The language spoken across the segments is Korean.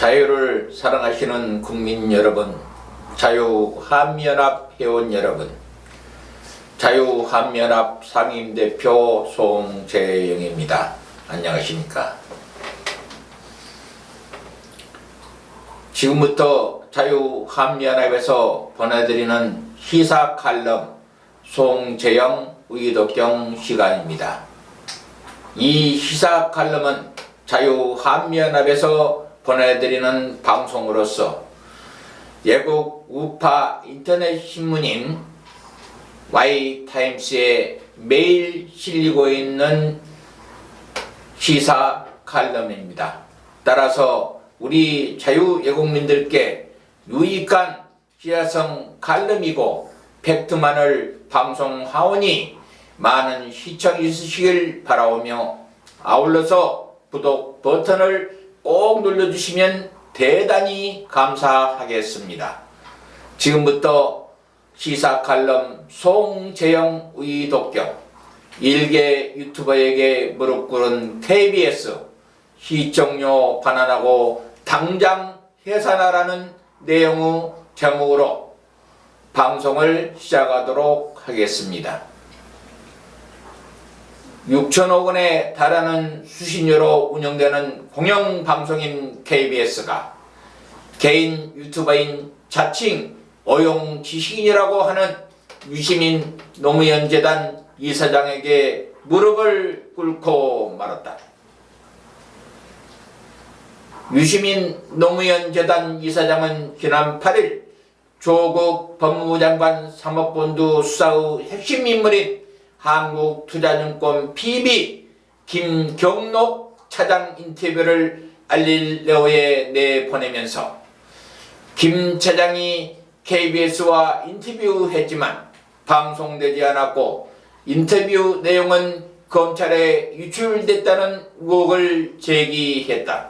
자유를 사랑하시는 국민 여러분, 자유한미연합 회원 여러분, 자유한미연합 상임대표 송재영입니다. 안녕하십니까? 지금부터 자유한미연합에서 보내드리는 시사 칼럼 송재영 의독경 시간입니다. 이 시사 칼럼은 자유한미연합에서 보내드리는 방송으로서 외국 우파 인터넷 신문인 Y타임스에 매일 실리고 있는 시사 칼럼입니다. 따라서 우리 자유외국민들께 유익한 시사성 칼럼이고 팩트만을 방송하오니 많은 시청이 있으시길 바라오며, 아울러서 구독 버튼을 꼭 눌러주시면 대단히 감사하겠습니다. 지금부터 시사 칼럼 송재영 의독경, 일개 유튜버에게 무릎 꿇은 KBS 시청료 반환하고 당장 해산하라는 내용의 제목으로 방송을 시작하도록 하겠습니다. 6천억 원에 달하는 수신료로 운영되는 공영방송인 KBS가 개인 유튜버인 자칭 어용지식인이라고 하는 유시민 노무현 재단 이사장에게 무릎을 꿇고 말았다. 유시민 노무현 재단 이사장은 지난 8일 조국 법무부 장관 사법본부 수사의 핵심 인물인 한국투자증권 PB 김경록 차장 인터뷰를 알릴레오에 내보내면서 김 차장이 KBS와 인터뷰했지만 방송되지 않았고 인터뷰 내용은 검찰에 유출됐다는 의혹을 제기했다.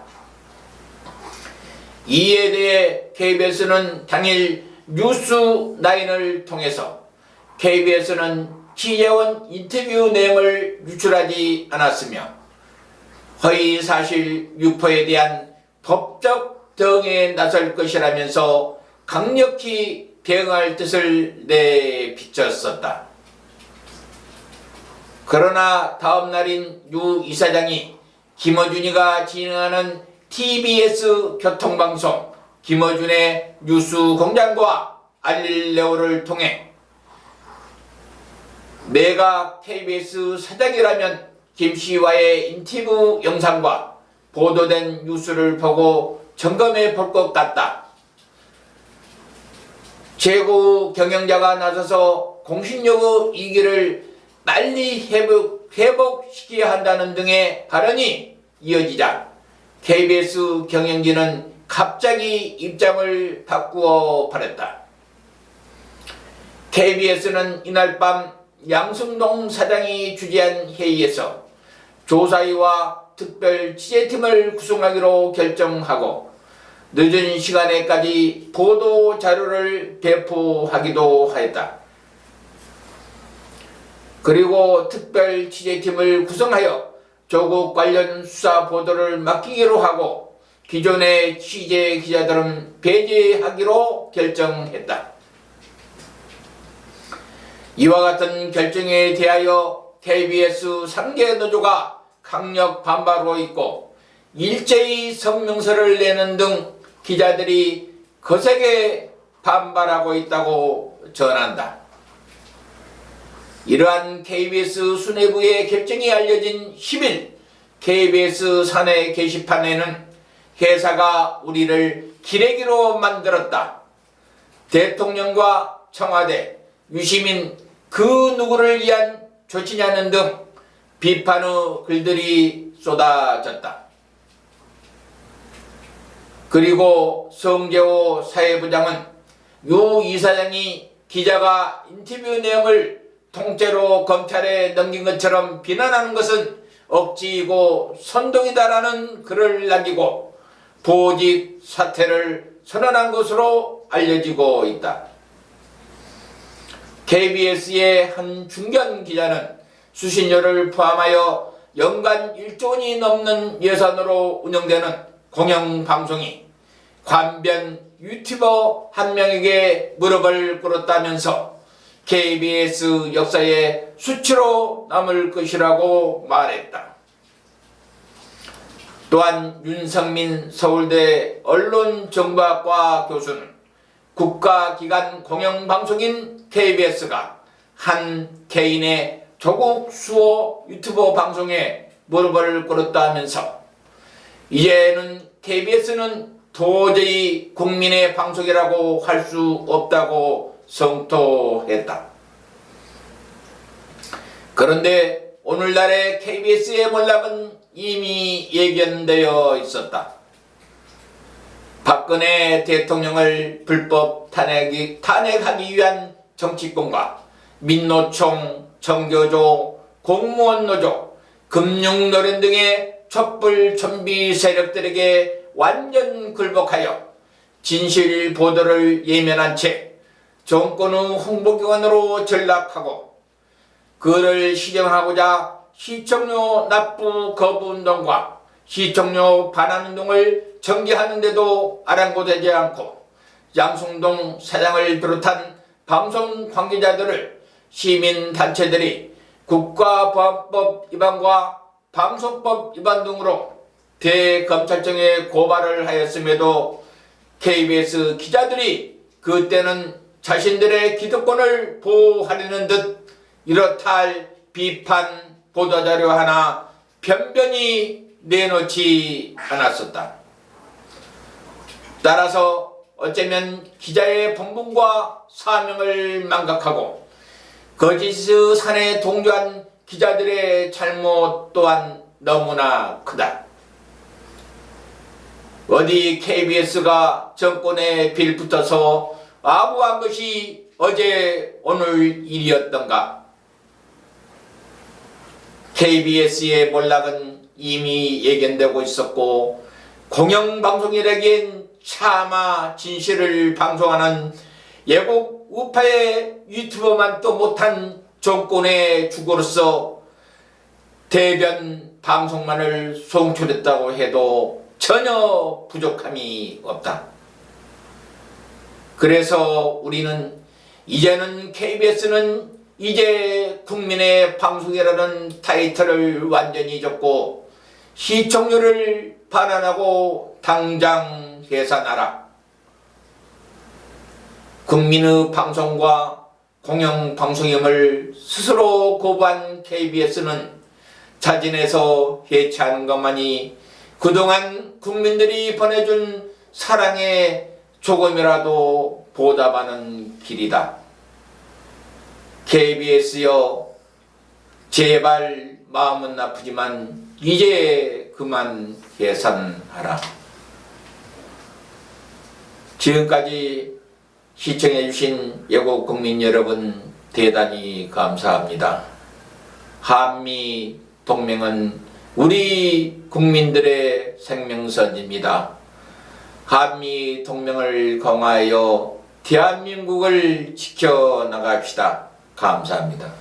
이에 대해 KBS는 당일 뉴스9을 통해서 KBS는 취재원 인터뷰 내용을 유출하지 않았으며 허위사실 유포에 대한 법적 대응에 나설 것이라면서 강력히 대응할 뜻을 내비쳤었다. 그러나 다음 날인 유 이사장이 김어준이가 진행하는 TBS 교통방송 김어준의 뉴스공장과 알릴레오를 통해 내가 KBS 사장이라면 김씨와의 인터뷰 영상과 보도된 뉴스를 보고 점검해 볼 것 같다. 최고 경영자가 나서서 공신력의 이기를 빨리 회복시켜야 한다는 등의 발언이 이어지자 KBS 경영진은 갑자기 입장을 바꾸어 버렸다. KBS는 이날 밤 양승동 사장이 주재한 회의에서 조사위와 특별 취재팀을 구성하기로 결정하고 늦은 시간에까지 보도 자료를 배포하기도 하였다. 그리고 특별 취재팀을 구성하여 조국 관련 수사 보도를 맡기기로 하고 기존의 취재 기자들은 배제하기로 결정했다. 이와 같은 결정에 대하여 KBS 3개 노조가 강력 반발하고 있고 일제히 성명서를 내는 등 기자들이 거세게 반발하고 있다고 전한다. 이러한 KBS 수뇌부의 결정이 알려진 10일 KBS 사내 게시판에는 회사가 우리를 기레기로 만들었다. 대통령과 청와대, 유시민 그 누구를 위한 조치냐는 등 비판의 글들이 쏟아졌다. 그리고 성재호 사회부장은 유 이사장이 기자가 인터뷰 내용을 통째로 검찰에 넘긴 것처럼 비난하는 것은 억지이고 선동이다라는 글을 남기고 보직 사퇴를 선언한 것으로 알려지고 있다. KBS의 한 중견 기자는 수신료를 포함하여 연간 1조 원이 넘는 예산으로 운영되는 공영방송이 관변 유튜버 한 명에게 무릎을 꿇었다면서 KBS 역사의 수치로 남을 것이라고 말했다. 또한 윤성민 서울대 언론정보학과 교수는 국가기관 공영방송인 KBS가 한 개인의 조국 수호 유튜버 방송에 무릎을 꿇었다면서 이제는 KBS는 도저히 국민의 방송이라고 할 수 없다고 성토했다. 그런데 오늘날의 KBS의 몰락은 이미 예견되어 있었다. 박근혜 대통령을 불법 탄핵하기 위한 정치권과 민노총, 정교조, 공무원노조, 금융노련 등의 촛불 좀비 세력들에게 완전 굴복하여 진실 보도를 예면한 채 정권의 홍보기관으로 전락하고 그를 시정하고자 시청료 납부 거부운동과 시청료 반환운동을 전개하는데도 아랑곳하지 않고 양승동 사장을 비롯한 방송 관계자들을 시민단체들이 국가보안법 위반과 방송법 위반 등으로 대검찰청에 고발을 하였음에도 KBS 기자들이 그때는 자신들의 기득권을 보호하려는 듯 이렇다 할 비판 보도자료 하나 변변히 내놓지 않았었다. 따라서 어쩌면 기자의 본분과 사명을 망각하고 거짓의 산에 동조한 기자들의 잘못 또한 너무나 크다. 어디 KBS가 정권에 빌붙어서 아부한 것이 어제 오늘 일이었던가? KBS의 몰락은 이미 예견되고 있었고 공영방송이라기엔 차마 진실을 방송하는 예국 우파의 유튜버만도 못한 정권의 주거로서 대변 방송만을 송출했다고 해도 전혀 부족함이 없다. 그래서 우리는 이제는 KBS는 이제 국민의 방송이라는 타이틀을 완전히 접고 시청률을 반환하고 당장 해산하라. 국민의 방송과 공영방송임을 스스로 거부한 KBS는 자진해서 해체하는 것만이 그동안 국민들이 보내준 사랑에 조금이라도 보답하는 길이다. KBS여, 제발 마음은 아프지만 이제 그만 해산하라. 지금까지 시청해주신 애국 국민 여러분 대단히 감사합니다. 한미 동맹은 우리 국민들의 생명선입니다. 한미 동맹을 강화하여 대한민국을 지켜나갑시다. 감사합니다.